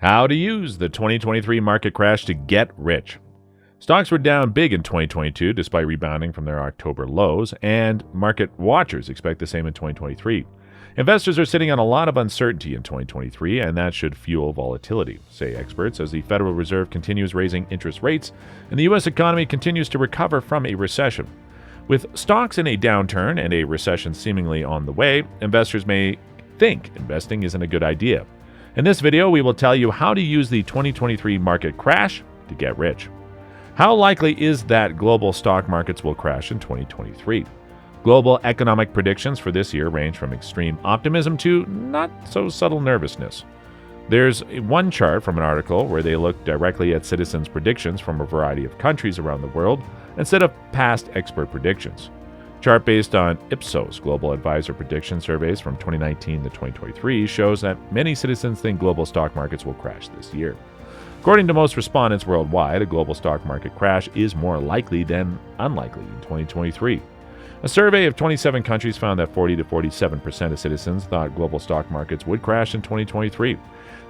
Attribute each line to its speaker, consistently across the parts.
Speaker 1: How to use the 2023 market crash to get rich. Stocks were down big in 2022 despite rebounding from their October lows, and market watchers expect the same in 2023. Investors are sitting on a lot of uncertainty in 2023, and that should fuel volatility, say experts, as the Federal Reserve continues raising interest rates and the U.S. economy continues to recover from a recession. With stocks in a downturn and a recession seemingly on the way, investors may think investing isn't a good idea. In this video, we will tell you how to use the 2023 market crash to get rich. How likely is that global stock markets will crash in 2023? Global economic predictions for this year range from extreme optimism to not so subtle nervousness. There's one chart from an article where they look directly at citizens' predictions from a variety of countries around the world instead of past expert predictions. Chart based on Ipsos Global Advisor Prediction Surveys from 2019 to 2023 shows that many citizens think global stock markets will crash this year. According to most respondents worldwide, a global stock market crash is more likely than unlikely in 2023. A survey of 27 countries found that 40 to 47% of citizens thought global stock markets would crash in 2023.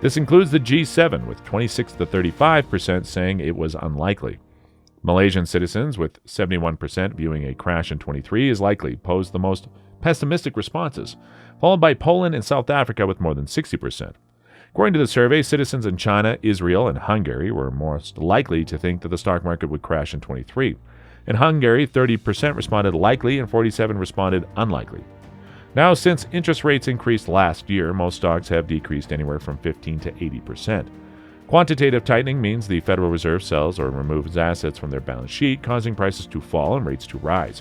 Speaker 1: This includes the G7, with 26 to 35% saying it was unlikely. Malaysian citizens, with 71% viewing a crash in 23 is likely, posed the most pessimistic responses, followed by Poland and South Africa with more than 60%. According to the survey, citizens in China, Israel, and Hungary were most likely to think that the stock market would crash in 23. In Hungary, 30% responded likely and 47% responded unlikely. Now, since interest rates increased last year, most stocks have decreased anywhere from 15 to 80%. Quantitative tightening means the Federal Reserve sells or removes assets from their balance sheet, causing prices to fall and rates to rise.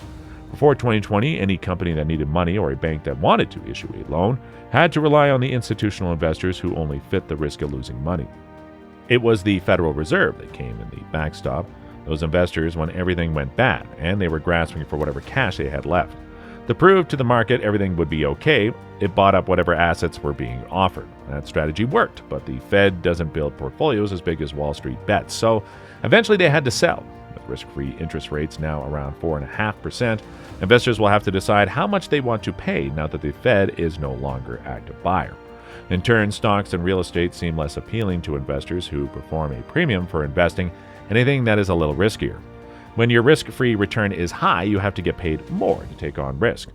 Speaker 1: Before 2020, any company that needed money or a bank that wanted to issue a loan had to rely on the institutional investors who only fit the risk of losing money. It was the Federal Reserve that came in the backstop, those investors when everything went bad, and they were grasping for whatever cash they had left. To prove to the market everything would be okay, it bought up whatever assets were being offered. That strategy worked, but the Fed doesn't build portfolios as big as Wall Street bets, so eventually they had to sell. With risk-free interest rates now around 4.5%, investors will have to decide how much they want to pay now that the Fed is no longer an active buyer. In turn, stocks and real estate seem less appealing to investors who perform a premium for investing in anything that is a little riskier. When your risk-free return is high, you have to get paid more to take on risk.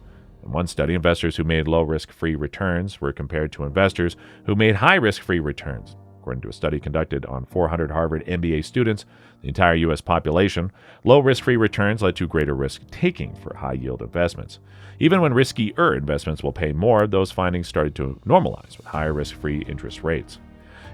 Speaker 1: In one study, investors who made low risk-free returns were compared to investors who made high risk-free returns. According to a study conducted on 400 Harvard MBA students, the entire U.S. population, low risk-free returns led to greater risk-taking for high-yield investments. Even when riskier investments will pay more, those findings started to normalize with higher risk-free interest rates.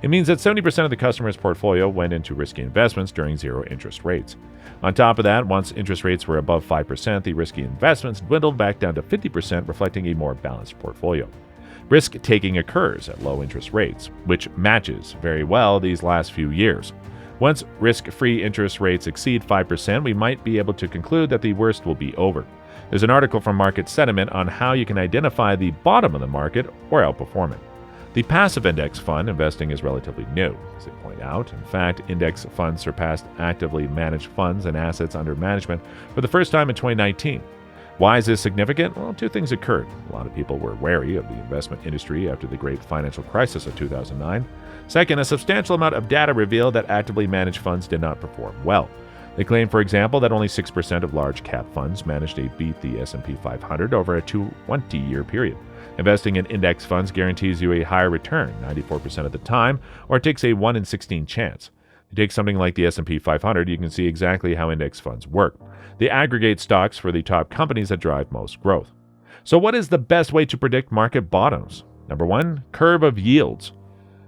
Speaker 1: It means that 70% of the customer's portfolio went into risky investments during zero interest rates. On top of that, once interest rates were above 5%, the risky investments dwindled back down to 50%, reflecting a more balanced portfolio. Risk-taking occurs at low interest rates, which matches very well these last few years. Once risk-free interest rates exceed 5%, we might be able to conclude that the worst will be over. There's an article from Market Sentiment on how you can identify the bottom of the market or outperform it. The passive index fund investing is relatively new, as they point out. In fact, index funds surpassed actively managed funds and assets under management for the first time in 2019. Why is this significant? Well, two things occurred. A lot of people were wary of the investment industry after the great financial crisis of 2009. Second, a substantial amount of data revealed that actively managed funds did not perform well. They claim, for example, that only 6% of large cap funds managed to beat the S&P 500 over a 20-year period. Investing in index funds guarantees you a higher return 94% of the time, or it takes a 1 in 16 chance. If you take something like the S&P 500, you can see exactly how index funds work. They aggregate stocks for the top companies that drive most growth. So what is the best way to predict market bottoms? Number one, curve of yields.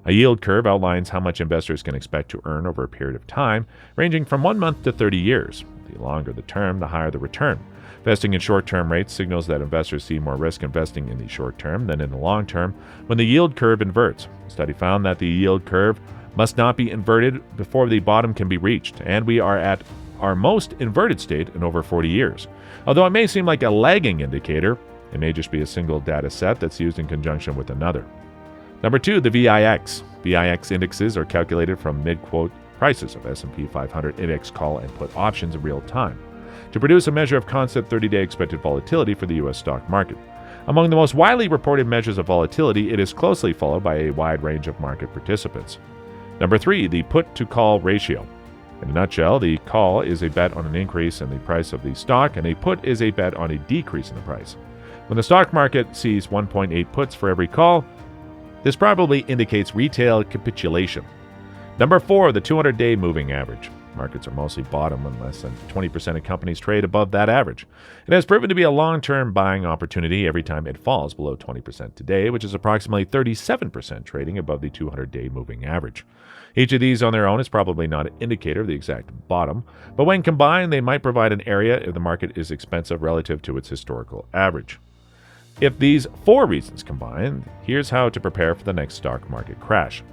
Speaker 1: A yield curve outlines how much investors can expect to earn over a period of time, ranging from 1 month to 30 years. The longer the term, the higher the return. Investing in short-term rates signals that investors see more risk investing in the short term than in the long term when the yield curve inverts. The study found that the yield curve must not be inverted before the bottom can be reached, and we are at our most inverted state in over 40 years. Although it may seem like a lagging indicator, it may just be a single data set that's used in conjunction with another. Number two, the VIX. VIX indexes are calculated from mid-quote prices of S&P 500 index call and put options in real time to produce a measure of constant 30-day expected volatility for the U.S. stock market. Among the most widely reported measures of volatility, it is closely followed by a wide range of market participants. Number 3, the put-to-call ratio. In a nutshell, the call is a bet on an increase in the price of the stock, and a put is a bet on a decrease in the price. When the stock market sees 1.8 puts for every call, this probably indicates retail capitulation. Number 4, the 200-day moving average. Markets are mostly bottom when less than 20% of companies trade above that average. It has proven to be a long-term buying opportunity every time it falls below 20% today, which is approximately 37% trading above the 200-day moving average. Each of these on their own is probably not an indicator of the exact bottom, but when combined, they might provide an area if the market is expensive relative to its historical average. If these 4 reasons combine, here's how to prepare for the next stock market crash.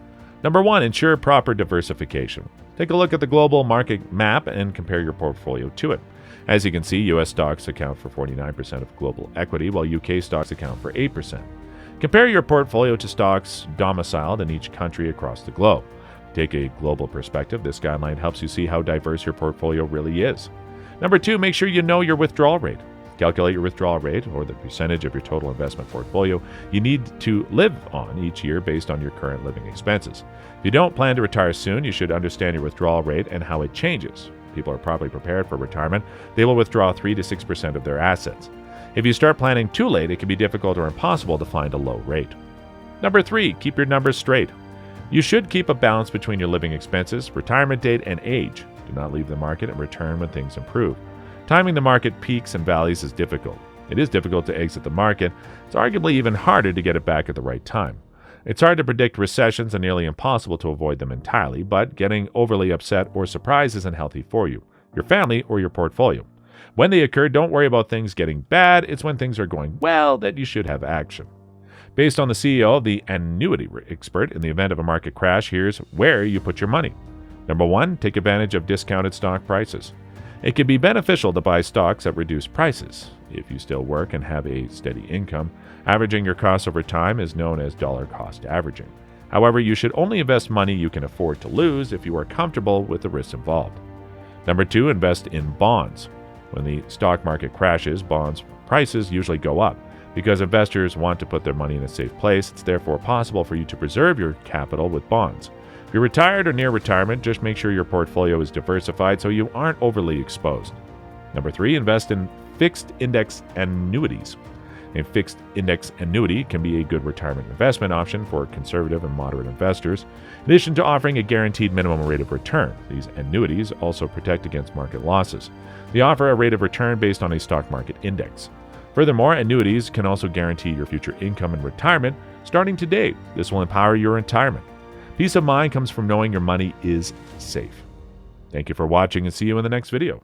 Speaker 1: Number 1, ensure proper diversification. Take a look at the global market map and compare your portfolio to it. As you can see, U.S. stocks account for 49% of global equity, while U.K. stocks account for 8%. Compare your portfolio to stocks domiciled in each country across the globe. Take a global perspective. This guideline helps you see how diverse your portfolio really is. Number 2, make sure you know your withdrawal rate. Calculate your withdrawal rate, or the percentage of your total investment portfolio you need to live on each year based on your current living expenses. If you don't plan to retire soon, you should understand your withdrawal rate and how it changes. If people are properly prepared for retirement, they will withdraw 3 to 6% of their assets. If you start planning too late, it can be difficult or impossible to find a low rate. Number 3, keep your numbers straight. You should keep a balance between your living expenses, retirement date, and age. Do not leave the market and return when things improve. Timing the market peaks and valleys is difficult. It is difficult to exit the market. It's arguably even harder to get it back at the right time. It's hard to predict recessions and nearly impossible to avoid them entirely, but getting overly upset or surprised isn't healthy for you, your family, or your portfolio. When they occur, don't worry about things getting bad. It's when things are going well that you should have action. Based on the CEO of the annuity expert, in the event of a market crash, here's where you put your money. Number 1, take advantage of discounted stock prices. It can be beneficial to buy stocks at reduced prices. If you still work and have a steady income, averaging your costs over time is known as dollar cost averaging. However, you should only invest money you can afford to lose if you are comfortable with the risks involved. Number 2, invest in bonds. When the stock market crashes, bonds prices usually go up. Because investors want to put their money in a safe place, it's therefore possible for you to preserve your capital with bonds. If you're retired or near retirement, just make sure your portfolio is diversified so you aren't overly exposed. Number 3, invest in fixed index annuities. A fixed index annuity can be a good retirement investment option for conservative and moderate investors. In addition to offering a guaranteed minimum rate of return, these annuities also protect against market losses. They offer a rate of return based on a stock market index. Furthermore, annuities can also guarantee your future income in retirement starting today. This will empower your retirement. Peace of mind comes from knowing your money is safe. Thank you for watching and see you in the next video.